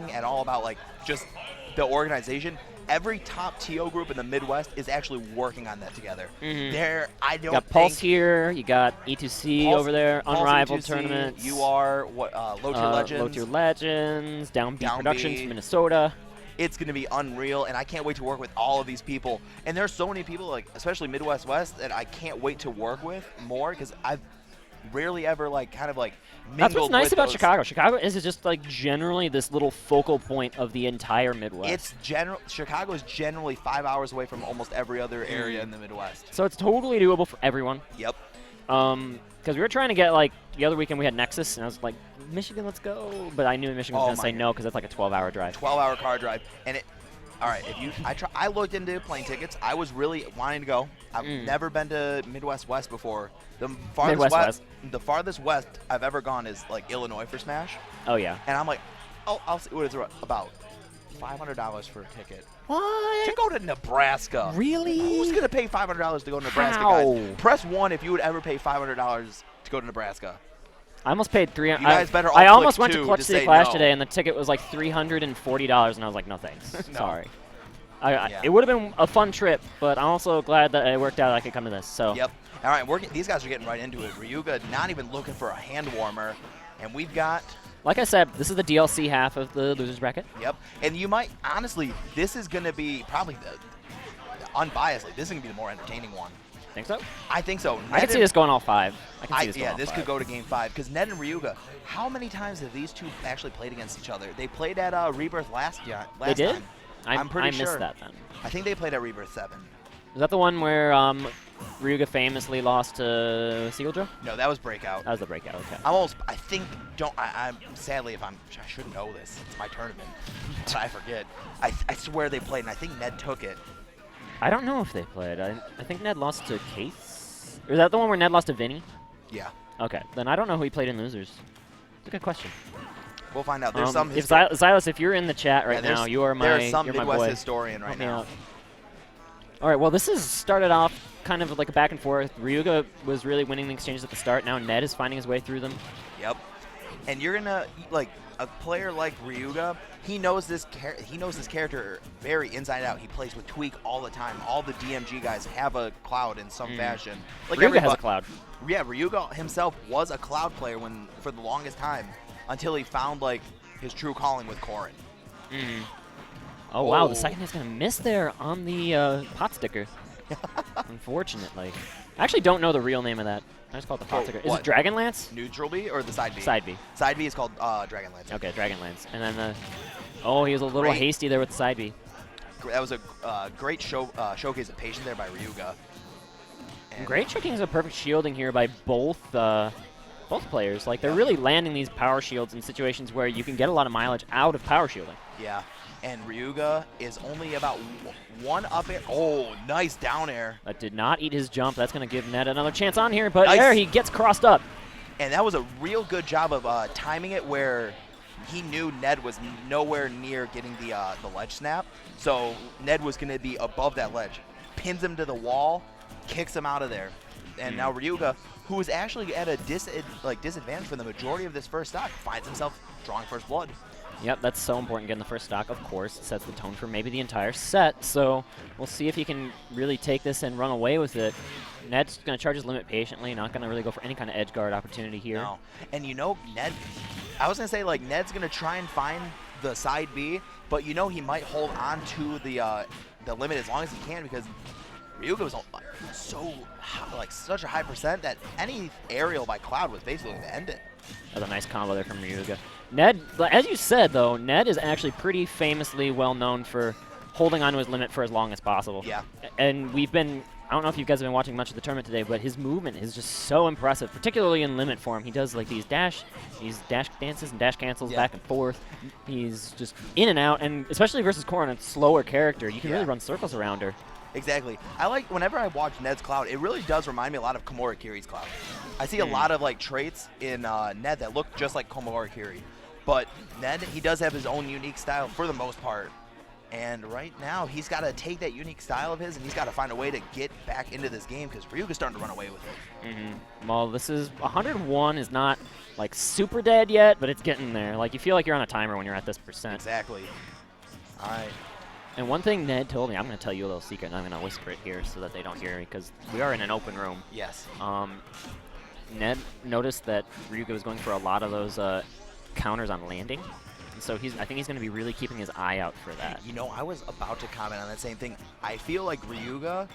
anything at all about like just the organization, every top TO group in the Midwest is actually working on that together. I don't You got Pulse here. You got E2C over there. Unrivaled E2C, tournament. You are Low Tier Legends. Low Tier Legends. Downbeat Productions, Downbeat. Minnesota. It's going to be unreal, and I can't wait to work with all of these people. And there's so many people, like especially Midwest West, that I can't wait to work with more because I've rarely ever kind of mingled. That's what's nice about those. Chicago. Chicago is just like generally this little focal point of the entire Midwest. Chicago is generally 5 hours away from almost every other area in the Midwest. So it's totally doable for everyone. Yep. Because we were trying to get the other weekend we had Nexus, and I was like, Michigan, let's go. But I knew Michigan was going to say no because it's like a 12-hour drive. 12-hour car drive, and all right, I looked into plane tickets. I was really wanting to go. I've never been to Midwest West before. The farthest west I've ever gone is like Illinois for Smash. Oh yeah. And I'm like, I'll see what it's about. $500 for a ticket. What? To go to Nebraska. Really? Who's gonna pay $500 to go to Nebraska, How? guys? Press 1 if you would ever pay $500 to go to Nebraska. I almost paid $300. You guys better all I click almost went to 2 Clutch to City say Clash no. today, and the ticket was like $340, and I was like, no thanks. No. Sorry. Yeah. It would have been a fun trip, but I'm also glad that it worked out. I could come to this. So. Yep. All right, these guys are getting right into it. Ryuga not even looking for a hand warmer, and we've got. Like I said, this is the DLC half of the losers bracket. Yep. And you might honestly, this is going to be probably unbiasedly, this is going to be the more entertaining one. Think so? I think so. I can see this going all 5. I can see this going yeah, all this 5. could go to Game 5 because Ned and Ryuga. How many times have these two actually played against each other? They played at Rebirth last They did? time. I'm pretty I sure. missed that then. I think they played at Rebirth 7. Is that the one where Ryuga famously lost to Seagull? No, that was Breakout. That was the breakout. Okay. I'm sadly, I should know this. It's my tournament, but I forget. I swear they played, and I think Ned took it. I don't know if they played. I think Ned lost to Case. Or is that the one where Ned lost to Vinny? Yeah. Okay. Then I don't know who he played in losers. It's a good question. We'll find out. There's some. If Silas, if you're in the chat right now, you are my. There's some you're my Midwest boy. historian right now. All right. Well, this has started off kind of like a back and forth. Ryuga was really winning the exchanges at the start. Now Ned is finding his way through them. Yep. And you're gonna a player like Ryuga. He knows this character very inside out. He plays with Tweak all the time. All the DMG guys have a Cloud in some fashion. Like Ryuga has a Cloud. Yeah, Ryuga himself was a Cloud player for the longest time until he found his true calling with Corrin. Oh wow, the second is gonna miss there on the pot sticker. Unfortunately, I actually don't know the real name of that. I just call it the pot sticker. Is it Dragonlance? Neutral B or the side B? Side B. Side B is called Dragonlance. Okay, Dragonlance. And then he was a little hasty there with the side B. That was a great showcase of patience there by Ryuga. And great showcase of perfect shielding here by both players. Like they're really landing these power shields in situations where you can get a lot of mileage out of power shielding. Yeah. And Ryuga is only about 1 up air. Oh, nice down air. That did not eat his jump. That's going to give Ned another chance on here, but there he gets crossed up. And that was a real good job of timing it where he knew Ned was nowhere near getting the ledge snap. So Ned was going to be above that ledge. Pins him to the wall, kicks him out of there. And now Ryuga, who is actually at a disadvantage for the majority of this first stock, finds himself drawing first blood. Yep, that's so important, getting the first stock, of course. It sets the tone for maybe the entire set, so we'll see if he can really take this and run away with it. Ned's going to charge his limit patiently, not going to really go for any kind of edge guard opportunity here. No, and Ned, I was going to say, Ned's going to try and find the side B, but he might hold on to the limit as long as he can because Ryuga was so such a high percent that any aerial by Cloud was basically going to end it. That's a nice combo there from Ryuga. Ned, as you said, though, Ned is actually pretty famously well known for holding on to his limit for as long as possible. Yeah. And I don't know if you guys have been watching much of the tournament today, but his movement is just so impressive, particularly in limit form. He does these dash dances and dash cancels back and forth. He's just in and out, and especially versus Corrin, a slower character, you can really run circles around her. Exactly. Whenever I watch Ned's Cloud, it really does remind me a lot of Komori Kiri's Cloud. I see a lot of traits in Ned that look just like Komori Kiri. But Ned, he does have his own unique style for the most part. And right now, he's got to take that unique style of his, and he's got to find a way to get back into this game because Ryuga's starting to run away with it. Well, this is 101 is not like super dead yet, but it's getting there. Like you feel like you're on a timer when you're at this percent. Exactly. All right. And one thing Ned told me, I'm going to tell you a little secret, and I'm going to whisper it here so that they don't hear me because we are in an open room. Yes. Ned noticed that Ryuga was going for a lot of those counters on landing. So I think he's going to be really keeping his eye out for that. You know, I was about to comment on that same thing. I feel like Ryuga,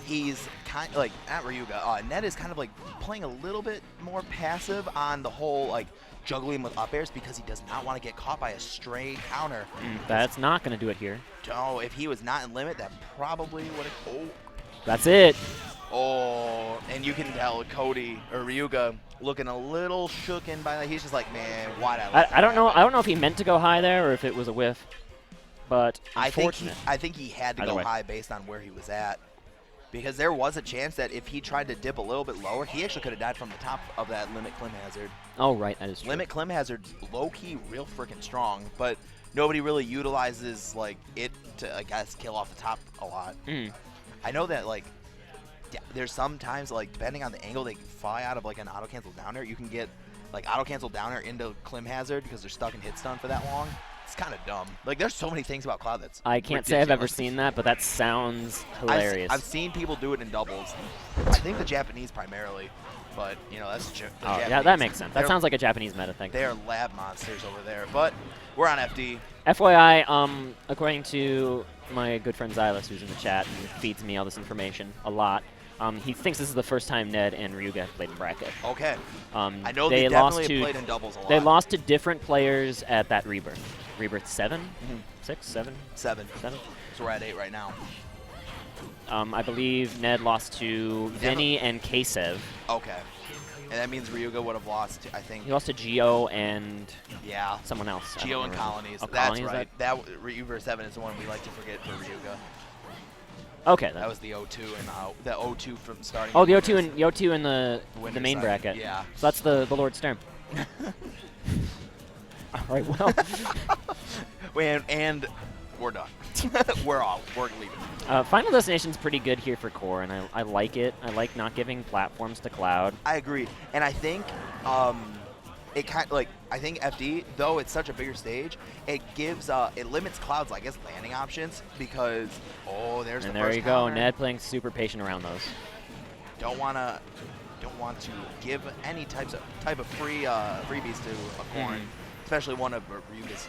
he's kind of like, not Ryuga, Ned is kind of like playing a little bit more passive on the whole like juggling with up airs because he does not want to get caught by a stray counter. That's not going to do it here. Oh, if he was not in limit, that probably would have. Oh. That's it. Oh, and you can tell CODY or Ryuga looking a little shooken by that. He's just like, man, why'd I don't know. I don't know if he meant to go high there or if it was a whiff, but unfortunate. I think he had to go high based on where he was at, because there was a chance that if he tried to dip a little bit lower, he actually could have died from the top of that limit Clim Hazard. Oh, right, that is true. Limit Clim Hazard, low key, real freaking strong, but nobody really utilizes like it to, I guess, kill off the top a lot. I know that like. There's sometimes, like, depending on the angle they fly out of, like, an auto-cancel down air, you can get, like, auto-cancel down air into Clim Hazard because they're stuck in hit stun for that long. It's kind of dumb. Like, there's so many things about Cloud that's I can't say I've ever seen that, but that sounds hilarious. I've seen people do it in doubles. I think the Japanese primarily, but, you know, that's the Japanese. Yeah, that makes sense. That sounds like a Japanese meta thing. They are lab monsters over there, but we're on FD. FYI, according to my good friend Xylus, who's in the chat and feeds me all this information a lot, he thinks this is the first time Ned and Ryuga have played in bracket. Okay. I know they definitely have played in doubles a lot. They lost to different players at that Rebirth. Rebirth 7? 6? 7? 7. 7? So we're at 8 right now. I believe Ned lost to Vinny and Kasev. Okay. And that means Ryuga would have lost to, I think. He lost to Geo and someone else. Geo and Colonies. Oh, That's Colonies, right. That Rebirth 7 is the one we like to forget for Ryuga. Okay. That was the 0-2 and the 0-2 from starting. Oh, the 0-2 in the main bracket. Yeah. So that's the Lord Stern. All right. Well. and we're done. We're leaving. Final Destination's pretty good here for Corrin, and I like it. I like not giving platforms to Cloud. I agree, and I think it kind of like I think FD, though it's such a bigger stage, it gives it limits Cloud's landing options because there's and the there first you counter. go. Ned playing super patient around those. Don't want to give any type of freebies to a Corrin, especially one of Ryuga's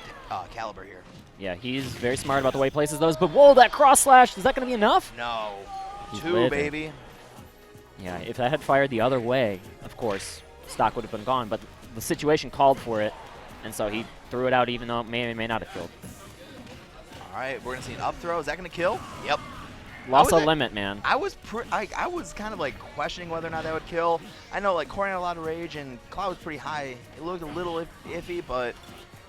caliber here. Yeah, he's very smart about the way he places those, but whoa, that cross slash, is that going to be enough? No. He's 2, living. baby. Yeah, if that had fired the other way, of course, stock would have been gone, but the situation called for it, and so he threw it out even though it may or may not have killed. All right, we're going to see an up throw. Is that going to kill? Yep. Lost a limit, man. I was kind of like questioning whether or not that would kill. I know Corrin had a lot of rage, and Cloud was pretty high. It looked a little iffy, but...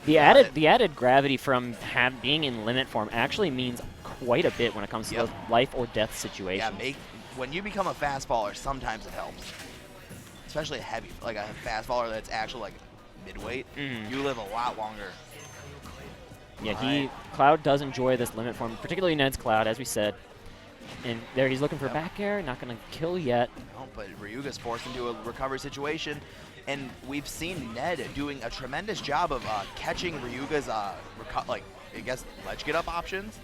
The added gravity from being in limit form actually means quite a bit when it comes to those life or death situations. Yeah, when you become a fast faller, sometimes it helps. Especially a heavy, like a fast faller that's actually like midweight. You live a lot longer. Yeah, Cloud does enjoy this limit form, particularly Ned's Cloud, as we said. And there he's looking for back air, not going to kill yet. No, but Ryuga's forced into a recovery situation. And we've seen Ned doing a tremendous job of catching Ryuga's, ledge get up options.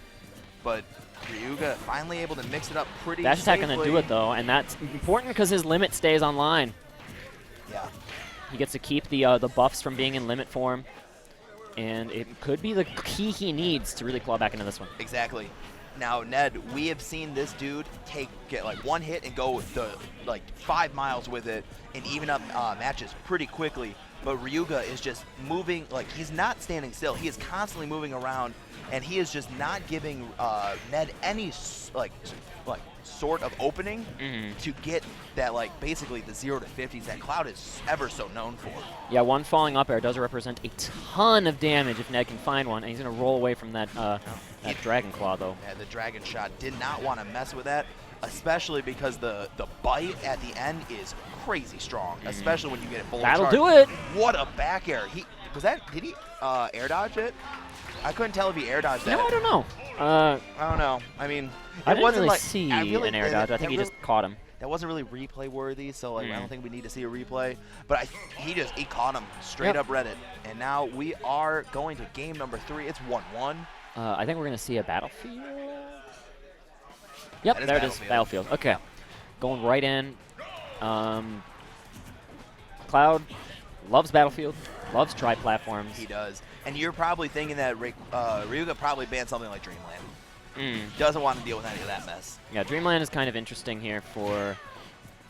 But Ryuga finally able to mix it up pretty Dash attack safely. going to do it, though, and that's important because his limit stays online. Yeah. He gets to keep the buffs from being in limit form. And it could be the key he needs to really claw back into this one. Exactly. Now, Ned, we have seen this dude get like one hit and go 5 miles with it and even up matches pretty quickly. But Ryuga is just moving, he's not standing still. He is constantly moving around, and he is just not giving Ned any sort of opening to get that basically the 0 to 50s that Cloud is ever so known for. Yeah, one falling up air does represent a ton of damage if Ned can find one, and he's going to roll away from that Dragon Claw, though. Yeah, the Dragon Shot did not want to mess with that, especially because the bite at the end is crazy strong, especially when you get it full That'll charge. do it! What a back air. Did he air dodge it? I couldn't tell if he air dodged that. No, I don't know. I don't know. I mean, I it didn't wasn't really like see I really, an air dodge. I think he just caught him. That wasn't really replay worthy, so like I don't think we need to see a replay. But he caught him straight up Reddit, and now we are going to game number 3. It's 1-1. I think we're gonna see a battlefield. Yep, there it is. Battlefield. Okay, going right in. Cloud loves Battlefield. Loves tri-platforms. He does. And you're probably thinking that Ryuga probably banned something like Dreamland. Doesn't want to deal with any of that mess. Yeah, Dreamland is kind of interesting here for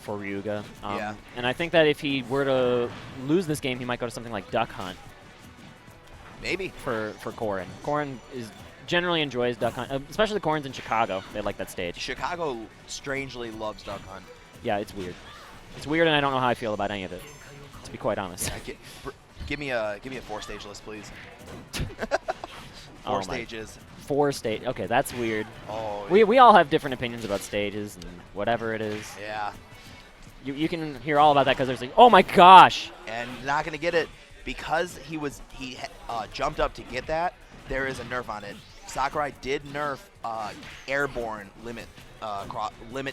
Ryuga. Yeah. And I think that if he were to lose this game, he might go to something like Duck Hunt. Maybe. For Corrin. Corrin generally enjoys Duck Hunt, especially the Corrins in Chicago. They like that stage. Chicago strangely loves Duck Hunt. Yeah, it's weird. It's weird, and I don't know how I feel about any of it, to be quite honest. Give me a 4-stage list, please. 4 stages. 4 stage. Okay, that's weird. Oh. We all have different opinions about stages and whatever it is. Yeah. You can hear all about that because there's like, oh my gosh. And not gonna get it because he jumped up to get that. There is a nerf on it. Sakurai did nerf airborne limit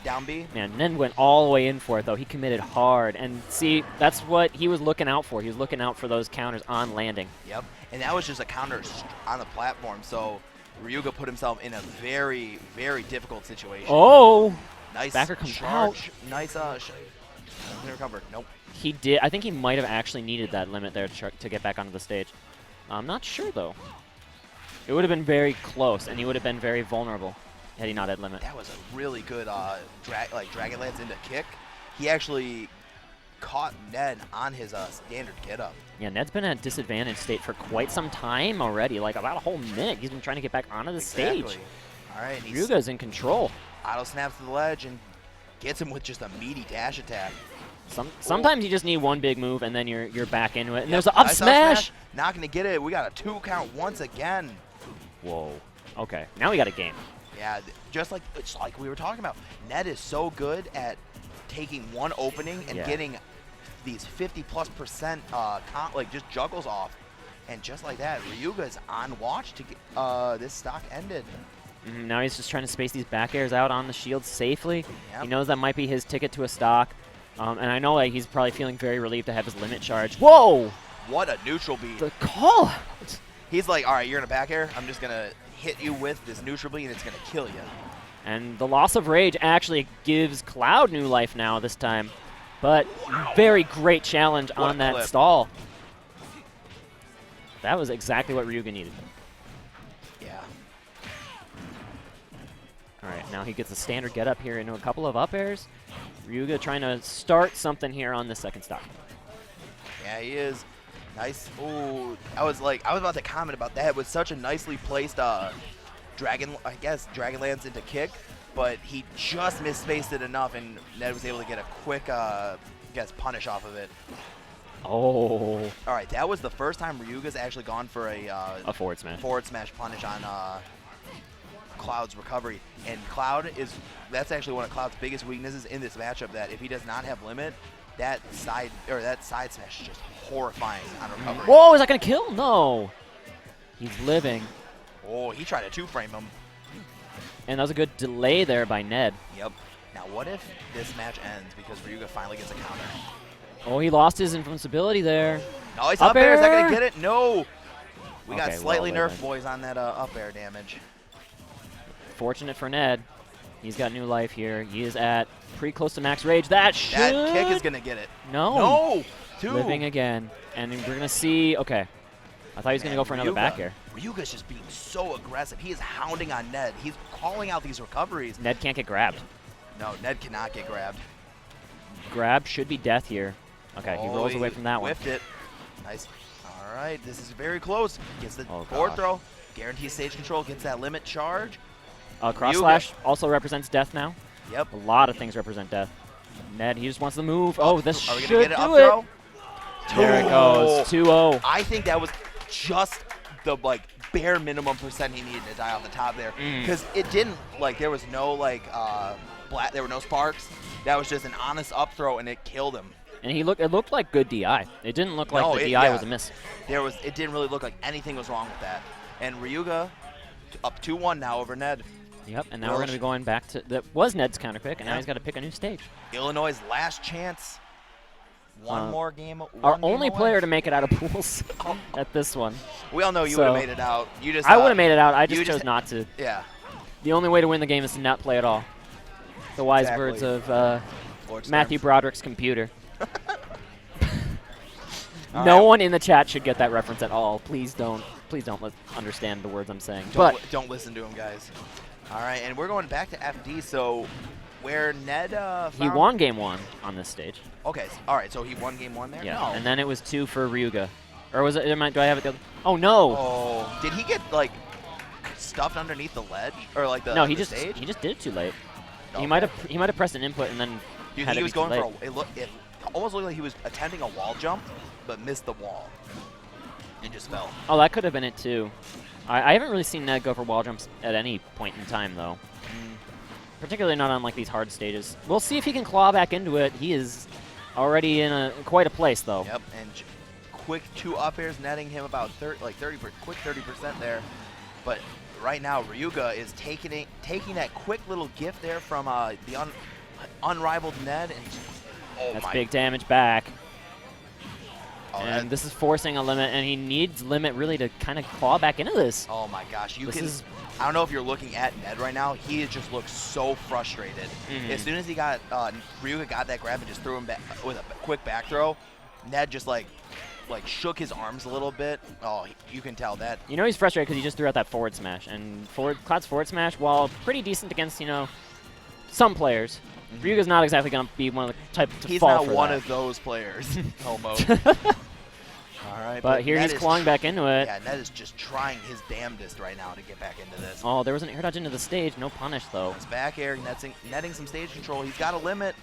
down B. Man, Nen went all the way in for it, though. He committed hard. And see, that's what he was looking out for. He was looking out for those counters on landing. Yep. And that was just a counter on the platform. So Ryuga put himself in a very, very difficult situation. Oh! Nice backer comes charge. out. Nice recover. Nope. He did. I think he might have actually needed that limit there to get back onto the stage. I'm not sure, though. It would have been very close, and he would have been very vulnerable had he not had limit. That was a really good Dragon Lance into kick. He actually caught Ned on his standard get up. Yeah, Ned's been at a disadvantaged state for quite some time already, like about a whole minute. He's been trying to get back onto the stage. All right, Ryuga's in control. Auto snaps to the ledge and gets him with just a meaty dash attack. Sometimes you just need one big move and then you're back into it. And there's an up smash. Not gonna get it. We got a 2 count once again. Whoa. Okay, now we got a game. Yeah, just like we were talking about. Ned is so good at taking one opening and getting these 50+% just juggles off, and just like that, Ryuga's on watch to get this stock ended. Now he's just trying to space these back airs out on the shield safely. Yep. He knows that might be his ticket to a stock, and I know that he's probably feeling very relieved to have his limit charge. Whoa! What a neutral beat! The call. He's like, all right, you're in a back air. I'm just gonna hit you with this neutral beat, and it's gonna kill you. And the loss of rage actually gives Cloud new life now this time. But very great challenge on that stall. That was exactly what Ryuga needed. Yeah. All right, now he gets a standard get up here into a couple of up airs. Ryuga trying to start something here on the second stock. Yeah, he is. Nice. Ooh, I was about to comment about that. It was such a nicely placed Dragon Lance into kick, but he just misspaced it enough, and Ned was able to get a quick, punish off of it. Oh. All right, that was the first time Ryuga's actually gone for a forward smash. Forward smash punish on Cloud's recovery, and that's actually one of Cloud's biggest weaknesses in this matchup. That if he does not have limit, that side smash is just horrifying on recovery. Whoa, is that gonna kill? No. He's living. Oh, he tried to 2-frame him. And that was a good delay there by Ned. Yep. Now what if this match ends because Ryuga finally gets a counter? Oh, he lost his invincibility there. No, he's up air. Is that gonna get it? No. We got Okay, slightly well, nerfed boys on that up air damage. Fortunate for Ned. He's got new life here. He is at pretty close to max rage. That kick is gonna get it. No. No. 2. Living again. And we're gonna see. Okay. I thought he was gonna go for another back air. Ryuga's just being so aggressive. He is hounding on Ned. He's calling out these recoveries. Ned can't get grabbed. No, Ned cannot get grabbed. Grab should be death here. Okay, he rolls away from that one. Whiffed it. Nice. All right, this is very close. Gets the forward throw. Guarantees stage control. Gets that limit charge. Cross slash also represents death now. Yep. A lot of things represent death. Ned, he just wants to move. Oh, this should do it. There it goes. 2-0. I think that was just the bare minimum percent he needed to die off the top there, because it didn't there was no there were no sparks. That was just an honest up throw, and it killed him. And it looked like good DI. It didn't look like the DI was a miss. It didn't really look like anything was wrong with that. And Ryuga up 2-1 now over Ned. Yep, and now we're going to be going back to, that was Ned's counter pick, and now he's got to pick a new stage. Illinois' last chance. One more game. Our only player to make it out of pools at this one. We all know you would have made it out. You just. I would have made it out. I just chose not to. Yeah. The only way to win the game is to not play at all. The wise words of Matthew Broderick's computer. No one in the chat should get that reference at all. Please don't. Please don't understand the words I'm saying. Don't listen to him, guys. All right, and we're going back to FD. So, where Ned he won game 1 on this stage. Okay. All right. So he won game 1 there. Yeah. No. And then it was 2 for Ryuga, or was it? Do I have it? The other? Oh no. Oh. Did he get like stuffed underneath the ledge or like the? No, he just did it too late. Okay. He might have pressed an input and then. Do you think he was going for it almost looked like he was attempting a wall jump, but missed the wall and just fell. Oh, that could have been it too. I haven't really seen Ned go for wall jumps at any point in time though. Particularly not on like these hard stages. We'll see if he can claw back into it. He is already in quite a place though. Yep, and quick 2 up airs netting him about 30% there. But right now Ryuga is taking that quick little gift there from the unrivaled Ned, and that's big damage back. Oh, and this is forcing a limit, and he needs limit really to kind of claw back into this. Oh my gosh, I don't know if you're looking at Ned right now. He just looks so frustrated. As soon as he got Ryuga got that grab and just threw him back with a quick back throw, Ned just like shook his arms a little bit. Oh, you can tell that. You know he's frustrated because he just threw out that forward smash, and Cloud's forward smash, while pretty decent against some players, Ryuga's not exactly going to be one of the type to He's fall not one that. of those players. Almost. All right, but here he's clawing back into it. Yeah, Ned is just trying his damnedest right now to get back into this. Oh, there was an air dodge into the stage. No punish, though. His back air, netting some stage control. He's got a limit.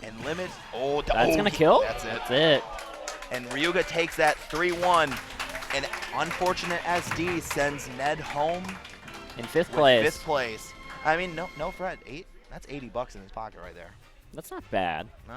And limit. Oh, that's going to kill? That's it. That's it. And Ryuga takes that 3-1. And unfortunate SD sends Ned home in 5th place. 5th place. I mean, no fret. That's $80 in his pocket right there. That's not bad. No.